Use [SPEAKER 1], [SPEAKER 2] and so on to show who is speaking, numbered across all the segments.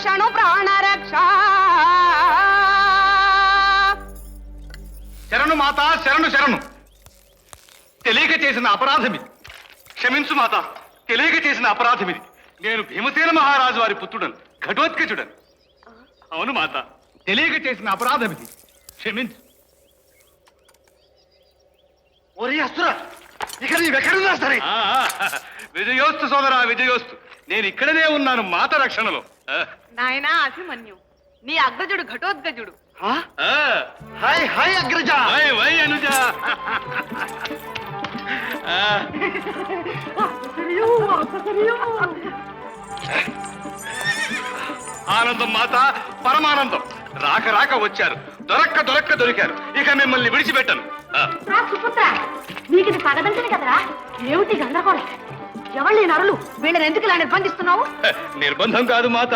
[SPEAKER 1] శరణు ప్రాణరక్ష.
[SPEAKER 2] శరణు మాత, శరణు శరణు. తెలియక చేసిన అపరాధమిది, క్షమించు మాత. తెలియక చేసిన అపరాధమిది. నేను భీమసేన మహారాజు వారి పుత్రుడను, ఘటోత్కచుడను. అవును మాత, తెలియక చేసిన అపరాధమిది, క్షమించు.
[SPEAKER 3] ఒరే అసురా, ఇక నీవెక్కడున్నా సరే.
[SPEAKER 2] విజయోస్తు సోదరా, విజయోస్తు. నేను ఇక్కడనే ఉన్నాను మాత రక్షణలో.
[SPEAKER 1] నాయనా అభిమన్యు, నీ అగ్రజుడు ఘటోద్గజుడు.
[SPEAKER 3] హాయ్ హాయ్ అగ్రజ.
[SPEAKER 2] వై వై అనుజ. ఆనందం మాత, పరమానందం. రాక రాక వచ్చారు, దొరక్క దొరక్క దొరికారు. ఇక మిమ్మల్ని విడిచిపెట్టను.
[SPEAKER 4] సుపుత్ర, నీకు ఇది పగదంటని కదరా? ఏమిటి గందరగోళం? ఎవళ్ళు నరులు? వీళ్ళని ఎందుకు ఇలా నిర్బంధిస్తున్నావు?
[SPEAKER 2] నిర్బంధం కాదు మాత,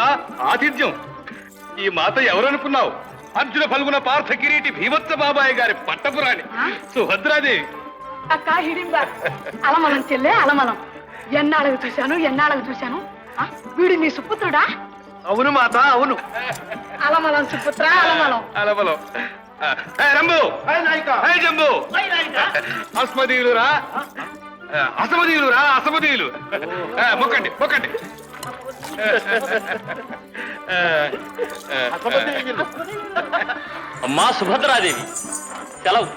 [SPEAKER 2] ఆతిథ్యం. ఈ మాత ఎవరనుకున్నావు? అర్జున ఫల్గుణ పార్థ కిరీటి భీవత్స బాబాయ్ గారి పట్టపురాణి సుభద్రాదేవి.
[SPEAKER 4] అక్క హిడింబ, అలమలం చెల్లె అలమలం. ఎన్నాళ్ళకు చూశాను. వీడు నీ సుపుత్రుడా?
[SPEAKER 3] అవును మాత, అవును.
[SPEAKER 4] అలమలం సుపుత్ర, అలమలం.
[SPEAKER 2] అలబలో. రంబు, హై జంబు. అస్మదీయులురా, అసమదీయులురా, అసమదీయులు. మొక్కండి మొక్కండి.
[SPEAKER 3] అమ్మా సుభద్రాదేవి, సెలవు.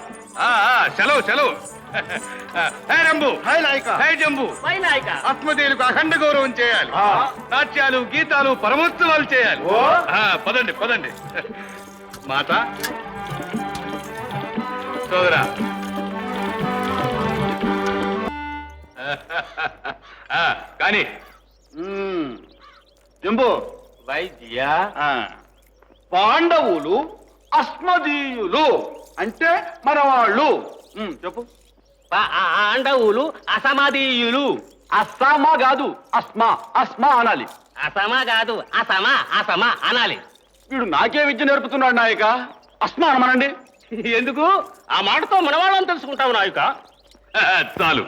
[SPEAKER 2] సెలవు సెలవు. హై రంబు,
[SPEAKER 3] హాయ్ నాయక.
[SPEAKER 2] హై జంబు. అస్మదీయులకు అఖండ గౌరవం చేయాలి. నాట్యాలు, గీతాలు, పరమోత్సవాలు చేయాలి. పదండి పదండి. మాత, సోదరా, కానీ
[SPEAKER 3] జంబు,
[SPEAKER 2] వైద్య
[SPEAKER 3] పాండవులు అస్మదీయులు అంటే మనవాళ్ళు. చెప్పు.
[SPEAKER 5] పాండవులు అసమదీయులు.
[SPEAKER 3] అస్సామ కాదు, అస్మా. అస్మా అనాలి.
[SPEAKER 5] అసమ కాదు, అసమ అనాలి.
[SPEAKER 3] వీడు నాకే విద్య నేర్పుతున్నాడు నాయక. అస్మా అనమనండి.
[SPEAKER 5] ఎందుకు? ఆ మాటతో మనవాళ్ళని తెలుసుకుంటావు నాయక.
[SPEAKER 2] చాలు.